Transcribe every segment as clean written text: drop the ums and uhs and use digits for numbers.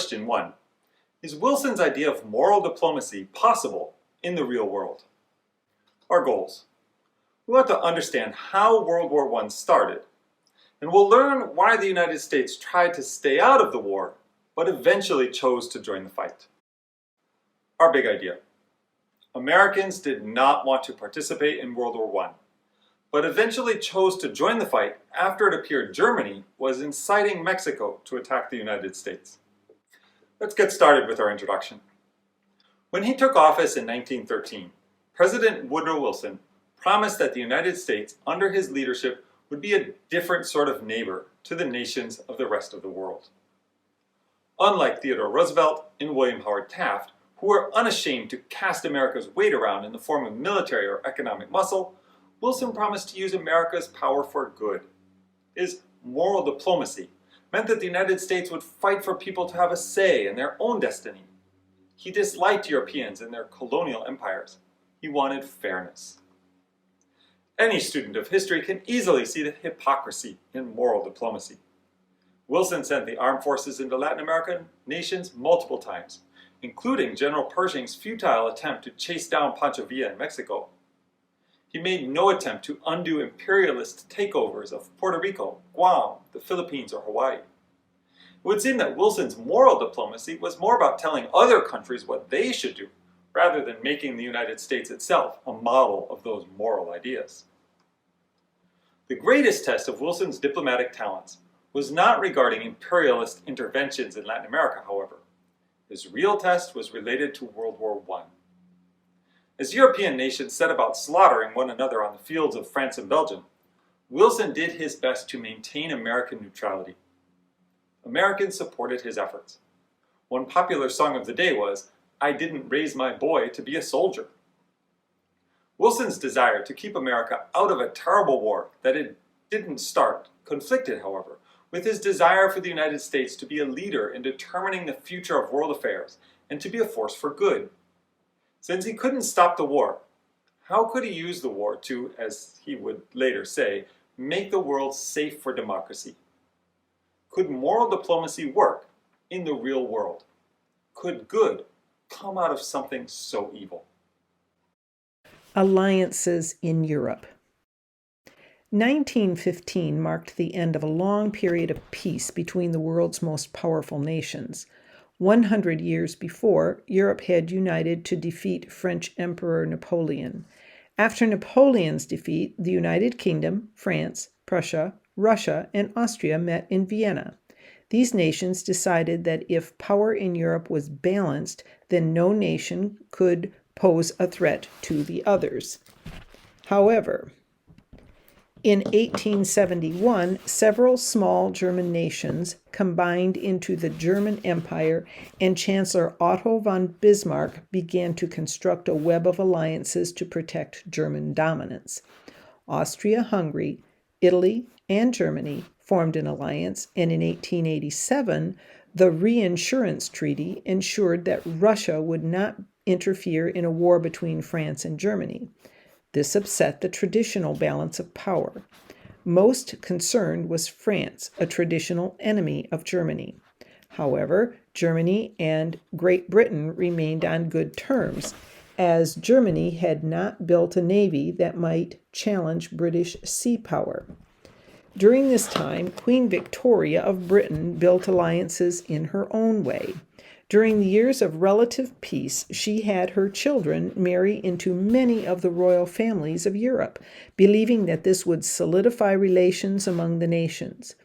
Question 1. Is Wilson's idea of moral diplomacy possible in the real world? Our goals. We want to understand how World War I started, and we'll learn why the United States tried to stay out of the war, but eventually chose to join the fight. Our big idea. Americans did not want to participate in World War I, but eventually chose to join the fight after it appeared Germany was inciting Mexico to attack the United States. Let's get started with our introduction. When he took office in 1913, President Woodrow Wilson promised that the United States, under his leadership, would be a different sort of neighbor to the nations of the rest of the world. Unlike Theodore Roosevelt and William Howard Taft, who were unashamed to cast America's weight around in the form of military or economic muscle, Wilson promised to use America's power for good. His moral diplomacy meant that the United States would fight for people to have a say in their own destiny. He disliked Europeans and their colonial empires. He wanted fairness. Any student of history can easily see the hypocrisy in moral diplomacy. Wilson sent the armed forces into Latin American nations multiple times, including General Pershing's futile attempt to chase down Pancho Villa in Mexico. He made no attempt to undo imperialist takeovers of Puerto Rico, Guam, the Philippines, or Hawaii. It would seem that Wilson's moral diplomacy was more about telling other countries what they should do, rather than making the United States itself a model of those moral ideas. The greatest test of Wilson's diplomatic talents was not regarding imperialist interventions in Latin America, however. His real test was related to World War I. As European nations set about slaughtering one another on the fields of France and Belgium, Wilson did his best to maintain American neutrality. Americans supported his efforts. One popular song of the day was, "I didn't raise my boy to be a soldier." Wilson's desire to keep America out of a terrible war that it didn't start conflicted, however, with his desire for the United States to be a leader in determining the future of world affairs and to be a force for good. Since he couldn't stop the war, how could he use the war to, as he would later say, make the world safe for democracy? Could moral diplomacy work in the real world? Could good come out of something so evil? Alliances in Europe. 1915 marked the end of a long period of peace between the world's most powerful nations. 100 years before, Europe had united to defeat French Emperor Napoleon. After Napoleon's defeat, the United Kingdom, France, Prussia, Russia, and Austria met in Vienna. These nations decided that if power in Europe was balanced, then no nation could pose a threat to the others. However, in 1871, several small German nations combined into the German Empire, and Chancellor Otto von Bismarck began to construct a web of alliances to protect German dominance. Austria-Hungary, Italy, and Germany formed an alliance, and in 1887, the Reinsurance Treaty ensured that Russia would not interfere in a war between France and Germany. This upset the traditional balance of power. Most concerned was France, a traditional enemy of Germany. However, Germany and Great Britain remained on good terms, as Germany had not built a navy that might challenge British sea power. During this time, Queen Victoria of Britain built alliances in her own way. During the years of relative peace, she had her children marry into many of the royal families of Europe, believing that this would solidify relations among the nations.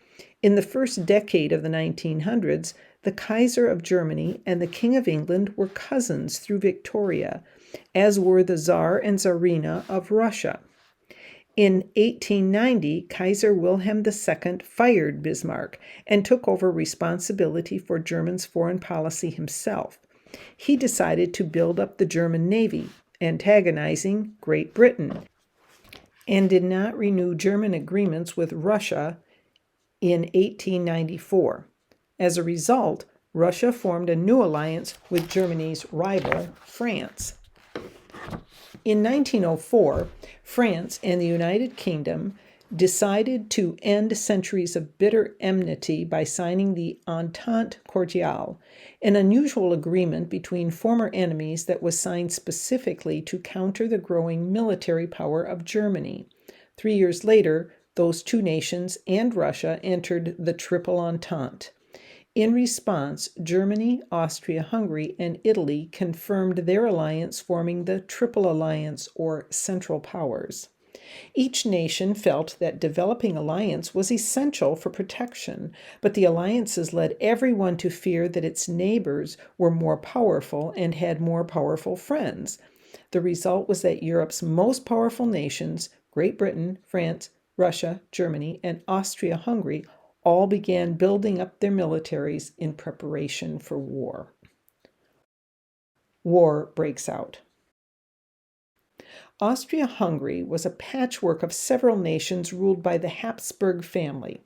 In the first decade of the 1900s, the Kaiser of Germany and the King of England were cousins through Victoria, as were the Tsar and Tsarina of Russia. In 1890, Kaiser Wilhelm II fired Bismarck and took over responsibility for Germany's foreign policy himself. He decided to build up the German navy, antagonizing Great Britain, and did not renew German agreements with Russia in 1894. As a result, Russia formed a new alliance with Germany's rival, France. In 1904, France and the United Kingdom decided to end centuries of bitter enmity by signing the Entente Cordiale, an unusual agreement between former enemies that was signed specifically to counter the growing military power of Germany. 3 years later, those two nations and Russia entered the Triple Entente. In response, Germany, Austria-Hungary, and Italy confirmed their alliance, forming the Triple Alliance, or Central Powers. Each nation felt that developing alliance was essential for protection, but the alliances led everyone to fear that its neighbors were more powerful and had more powerful friends. The result was that Europe's most powerful nations, Great Britain, France, Russia, Germany, and Austria-Hungary, all began building up their militaries in preparation for war. War breaks out. Austria-Hungary was a patchwork of several nations ruled by the Habsburg family.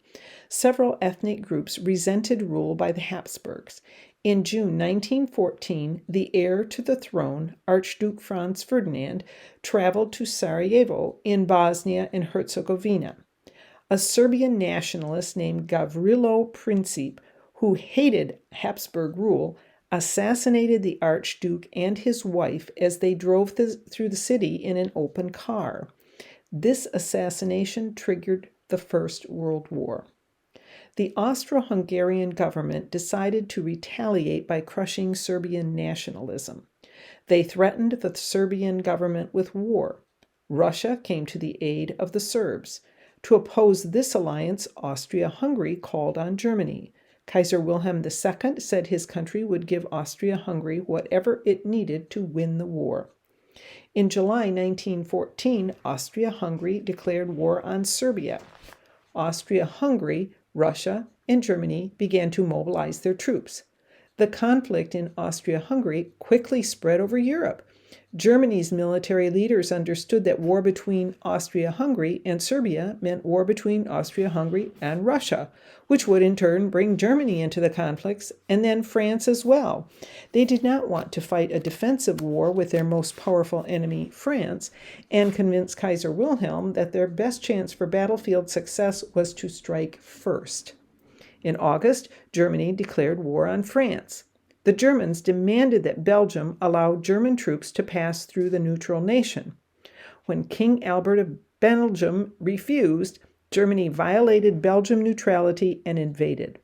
Several ethnic groups resented rule by the Habsburgs. In June 1914, the heir to the throne, Archduke Franz Ferdinand, traveled to Sarajevo in Bosnia and Herzegovina. A Serbian nationalist named Gavrilo Princip, who hated Habsburg rule, assassinated the Archduke and his wife as they drove through the city in an open car. This assassination triggered the First World War. The Austro-Hungarian government decided to retaliate by crushing Serbian nationalism. They threatened the Serbian government with war. Russia came to the aid of the Serbs. To oppose this alliance, Austria-Hungary called on Germany. Kaiser Wilhelm II said his country would give Austria-Hungary whatever it needed to win the war. In July 1914, Austria-Hungary declared war on Serbia. Austria-Hungary, Russia, and Germany began to mobilize their troops. The conflict in Austria-Hungary quickly spread over Europe. Germany's military leaders understood that war between Austria-Hungary and Serbia meant war between Austria-Hungary and Russia, which would in turn bring Germany into the conflicts, and then France as well. They did not want to fight a defensive war with their most powerful enemy, France, and convinced Kaiser Wilhelm that their best chance for battlefield success was to strike first. In August, Germany declared war on France. The Germans demanded that Belgium allow German troops to pass through the neutral nation. When King Albert of Belgium refused, Germany violated Belgian neutrality and invaded.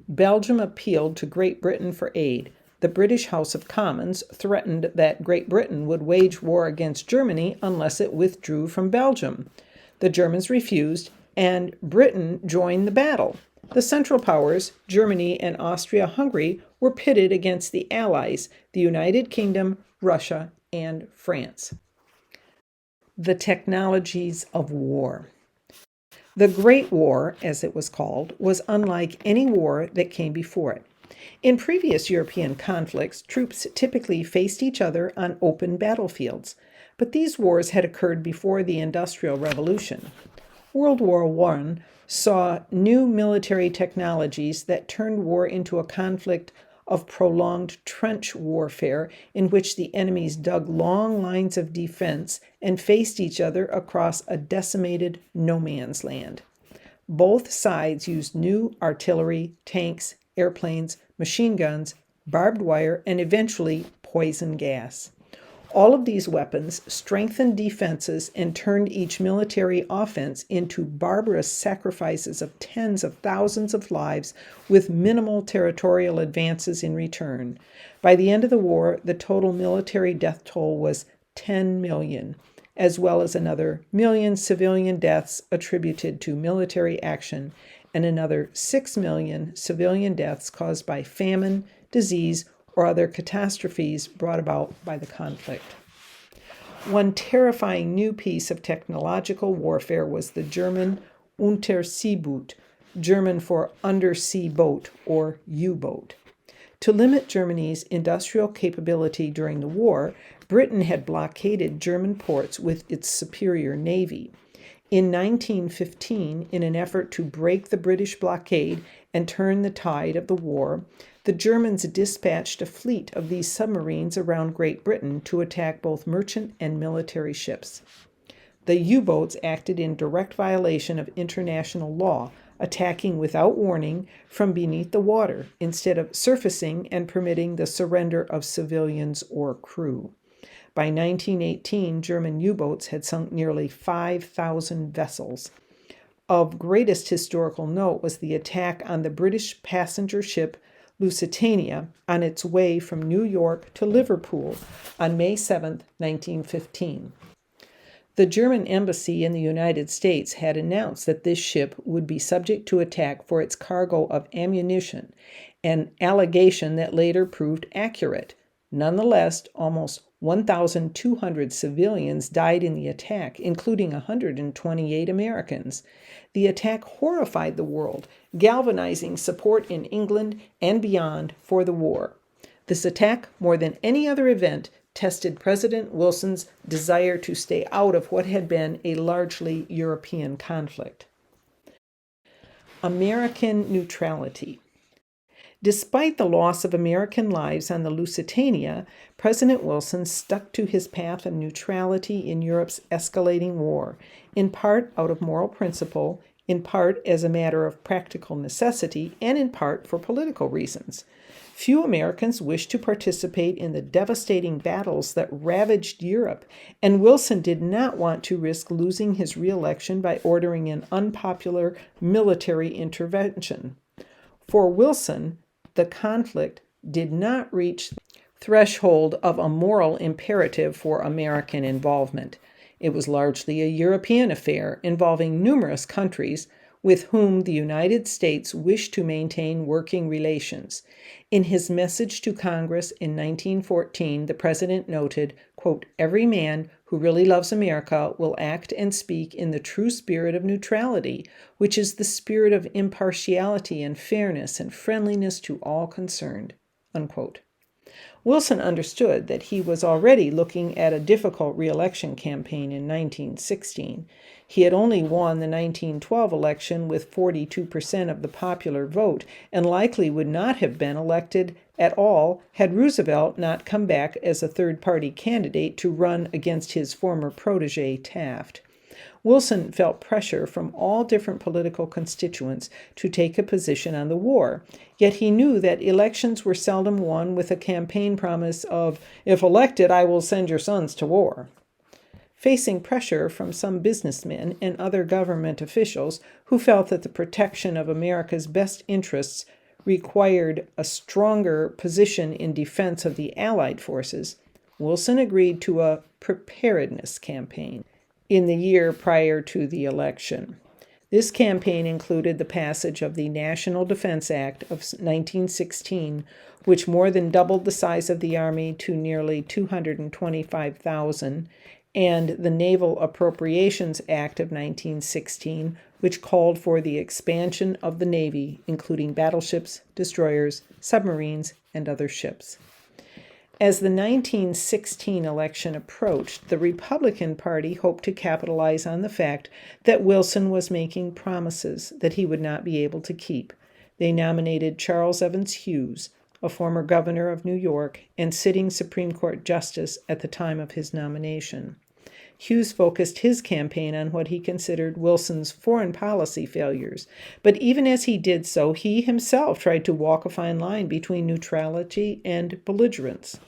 Belgium appealed to Great Britain for aid. The British House of Commons threatened that Great Britain would wage war against Germany unless it withdrew from Belgium. The Germans refused, and Britain joined the battle. The Central Powers, Germany and Austria-Hungary, were pitted against the Allies, the United Kingdom, Russia, and France. The technologies of war. The Great War, as it was called, was unlike any war that came before it. In previous European conflicts, troops typically faced each other on open battlefields, but these wars had occurred before the Industrial Revolution. World War I saw new military technologies that turned war into a conflict of prolonged trench warfare in which the enemies dug long lines of defense and faced each other across a decimated no man's land. Both sides used new artillery, tanks, airplanes, machine guns, barbed wire, and eventually poison gas. All of these weapons strengthened defenses and turned each military offense into barbarous sacrifices of tens of thousands of lives with minimal territorial advances in return. By the end of the war, the total military death toll was 10 million, as well as another million civilian deaths attributed to military action and another 6 million civilian deaths caused by famine, disease, or other catastrophes brought about by the conflict. One terrifying new piece of technological warfare was the German Unterseeboot, German for undersea boat or U-boat. To limit Germany's industrial capability during the war, Britain had blockaded German ports with its superior navy. In 1915, in an effort to break the British blockade and turn the tide of the war, the Germans dispatched a fleet of these submarines around Great Britain to attack both merchant and military ships. The U-boats acted in direct violation of international law, attacking without warning from beneath the water instead of surfacing and permitting the surrender of civilians or crew. By 1918, German U-boats had sunk nearly 5,000 vessels. Of greatest historical note was the attack on the British passenger ship Lusitania on its way from New York to Liverpool on May 7, 1915. The German embassy in the United States had announced that this ship would be subject to attack for its cargo of ammunition, an allegation that later proved accurate. Nonetheless, almost 1,200 civilians died in the attack, including 128 Americans. The attack horrified the world, galvanizing support in England and beyond for the war. This attack, more than any other event, tested President Wilson's desire to stay out of what had been a largely European conflict. American neutrality. Despite the loss of American lives on the Lusitania, President Wilson stuck to his path of neutrality in Europe's escalating war, in part out of moral principle, in part as a matter of practical necessity, and in part for political reasons. Few Americans wished to participate in the devastating battles that ravaged Europe, and Wilson did not want to risk losing his re-election by ordering an unpopular military intervention. For Wilson, the conflict did not reach the threshold of a moral imperative for American involvement. It was largely a European affair involving numerous countries with whom the United States wished to maintain working relations. In his message to Congress in 1914, the president noted, quote, "Every man who really loves America will act and speak in the true spirit of neutrality, which is the spirit of impartiality and fairness and friendliness to all concerned," unquote. Wilson understood that he was already looking at a difficult re-election campaign in 1916. He had only won the 1912 election with 42% of the popular vote and likely would not have been elected at all had Roosevelt not come back as a third-party candidate to run against his former protege, Taft. Wilson felt pressure from all different political constituents to take a position on the war, yet he knew that elections were seldom won with a campaign promise of, "If elected, I will send your sons to war." Facing pressure from some businessmen and other government officials who felt that the protection of America's best interests required a stronger position in defense of the Allied forces, Wilson agreed to a preparedness campaign in the year prior to the election. This campaign included the passage of the National Defense Act of 1916, which more than doubled the size of the Army to nearly 225,000, and the Naval Appropriations Act of 1916, which called for the expansion of the Navy, including battleships, destroyers, submarines, and other ships. As the 1916 election approached, the Republican Party hoped to capitalize on the fact that Wilson was making promises that he would not be able to keep. They nominated Charles Evans Hughes, a former governor of New York and sitting Supreme Court justice at the time of his nomination. Hughes focused his campaign on what he considered Wilson's foreign policy failures, but even as he did so, he himself tried to walk a fine line between neutrality and belligerence.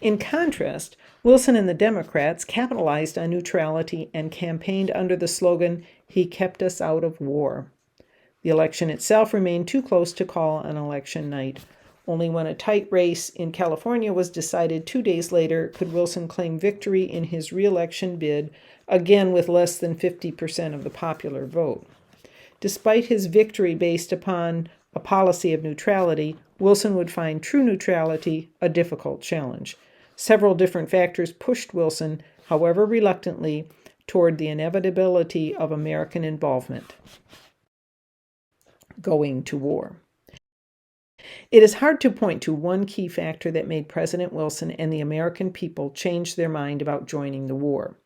In contrast, Wilson and the Democrats capitalized on neutrality and campaigned under the slogan, "He kept us out of war." The election itself remained too close to call on election night. Only when a tight race in California was decided 2 days later could Wilson claim victory in his re-election bid, again with less than 50% of the popular vote. Despite his victory based upon a policy of neutrality, Wilson would find true neutrality a difficult challenge. Several different factors pushed Wilson, however reluctantly, toward the inevitability of American involvement. Going to war. It is hard to point to one key factor that made President Wilson and the American people change their mind about joining the war.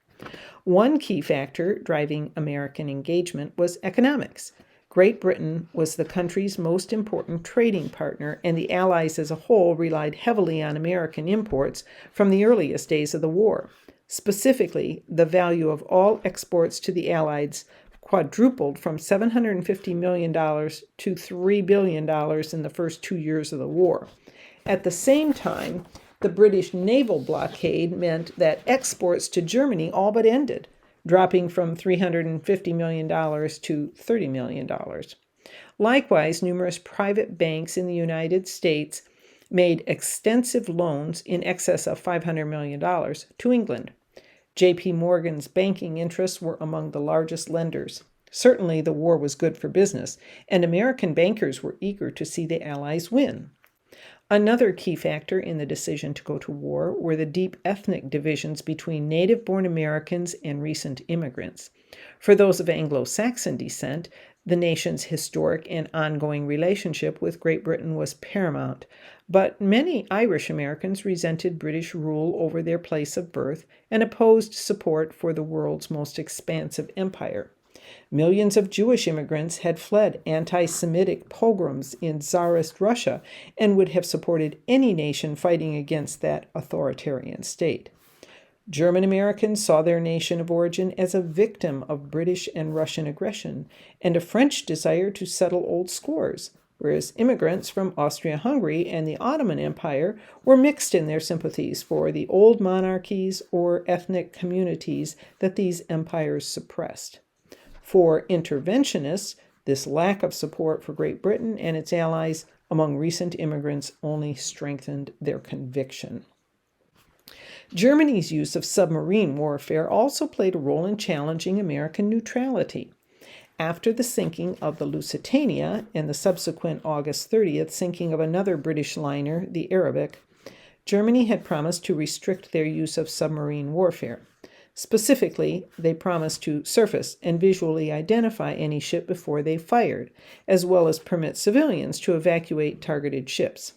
One key factor driving American engagement was economics. Great Britain was the country's most important trading partner, and the Allies as a whole relied heavily on American imports from the earliest days of the war. Specifically, the value of all exports to the Allies quadrupled from $750 million to $3 billion in the first 2 years of the war. At the same time, the British naval blockade meant that exports to Germany all but ended, dropping from $350 million to $30 million. Likewise, numerous private banks in the United States made extensive loans in excess of $500 million to England. J.P. Morgan's banking interests were among the largest lenders. Certainly, the war was good for business, and American bankers were eager to see the Allies win. Another key factor in the decision to go to war were the deep ethnic divisions between native-born Americans and recent immigrants. For those of Anglo-Saxon descent, the nation's historic and ongoing relationship with Great Britain was paramount, but many Irish Americans resented British rule over their place of birth and opposed support for the world's most expansive empire. Millions of Jewish immigrants had fled anti-Semitic pogroms in Tsarist Russia and would have supported any nation fighting against that authoritarian state. German Americans saw their nation of origin as a victim of British and Russian aggression and a French desire to settle old scores, whereas immigrants from Austria-Hungary and the Ottoman Empire were mixed in their sympathies for the old monarchies or ethnic communities that these empires suppressed. For interventionists, this lack of support for Great Britain and its allies among recent immigrants only strengthened their conviction. Germany's use of submarine warfare also played a role in challenging American neutrality. After the sinking of the Lusitania and the subsequent August 30th sinking of another British liner, the Arabic, Germany had promised to restrict their use of submarine warfare. Specifically, they promised to surface and visually identify any ship before they fired, as well as permit civilians to evacuate targeted ships.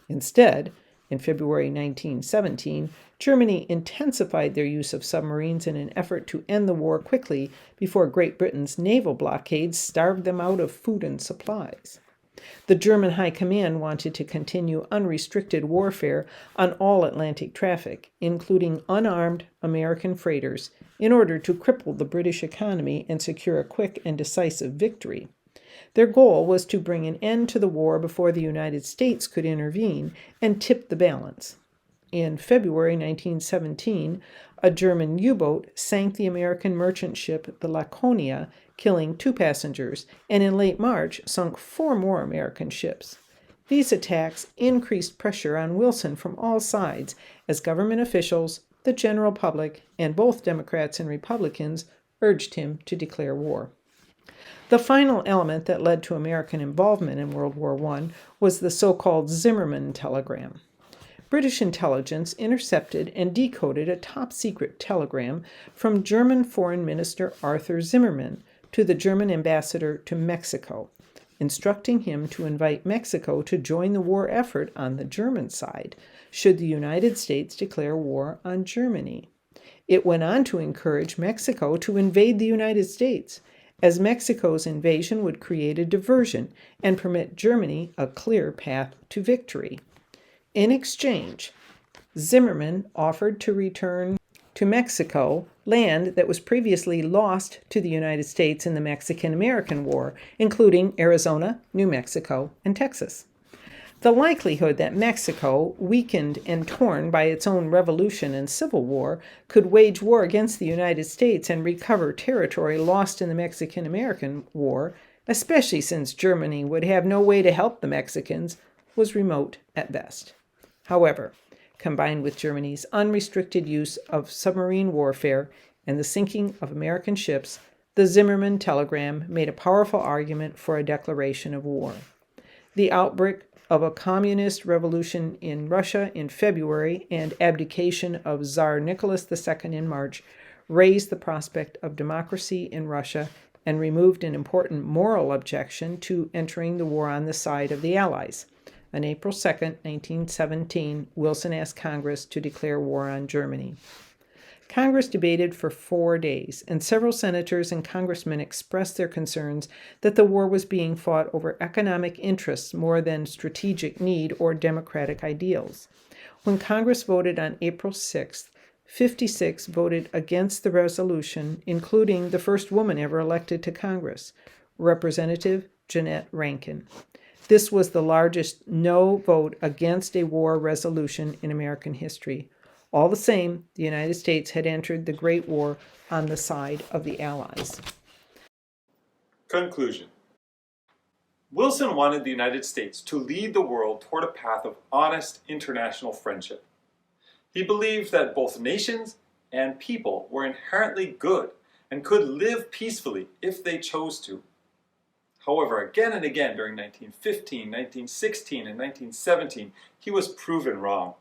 Instead, in February 1917, Germany intensified their use of submarines in an effort to end the war quickly before Great Britain's naval blockades starved them out of food and supplies. The German High Command wanted to continue unrestricted warfare on all Atlantic traffic, including unarmed American freighters, in order to cripple the British economy and secure a quick and decisive victory. Their goal was to bring an end to the war before the United States could intervene and tip the balance. In February 1917, a German U-boat sank the American merchant ship the Laconia, killing 2 passengers, and in late March sunk 4 more American ships. These attacks increased pressure on Wilson from all sides as government officials, the general public, and both Democrats and Republicans urged him to declare war. The final element that led to American involvement in World War I was the so-called Zimmermann telegram. British intelligence intercepted and decoded a top-secret telegram from German Foreign Minister Arthur Zimmermann to the German ambassador to Mexico, instructing him to invite Mexico to join the war effort on the German side, should the United States declare war on Germany. It went on to encourage Mexico to invade the United States, as Mexico's invasion would create a diversion and permit Germany a clear path to victory. In exchange, Zimmermann offered to return to Mexico land that was previously lost to the United States in the Mexican-American War, including Arizona, New Mexico, and Texas. The likelihood that Mexico, weakened and torn by its own revolution and civil war, could wage war against the United States and recover territory lost in the Mexican-American War, especially since Germany would have no way to help the Mexicans, was remote at best. However, combined with Germany's unrestricted use of submarine warfare and the sinking of American ships, the Zimmermann telegram made a powerful argument for a declaration of war. The outbreak of a communist revolution in Russia in February and abdication of Tsar Nicholas II in March raised the prospect of democracy in Russia and removed an important moral objection to entering the war on the side of the Allies. On April 2, 1917, Wilson asked Congress to declare war on Germany. Congress debated for 4 days, and several senators and congressmen expressed their concerns that the war was being fought over economic interests more than strategic need or democratic ideals. When Congress voted on April 6th, 56 voted against the resolution, including the first woman ever elected to Congress, Representative Jeannette Rankin. This was the largest no vote against a war resolution in American history. All the same, the United States had entered the Great War on the side of the Allies. Conclusion. Wilson wanted the United States to lead the world toward a path of honest international friendship. He believed that both nations and people were inherently good and could live peacefully if they chose to. However, again and again during 1915, 1916, and 1917, he was proven wrong.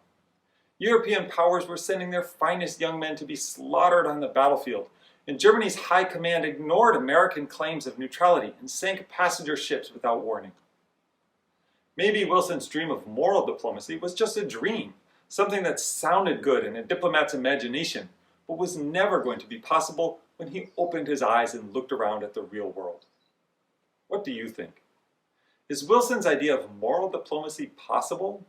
European powers were sending their finest young men to be slaughtered on the battlefield, and Germany's high command ignored American claims of neutrality and sank passenger ships without warning. Maybe Wilson's dream of moral diplomacy was just a dream, something that sounded good in a diplomat's imagination, but was never going to be possible when he opened his eyes and looked around at the real world. What do you think? Is Wilson's idea of moral diplomacy possible?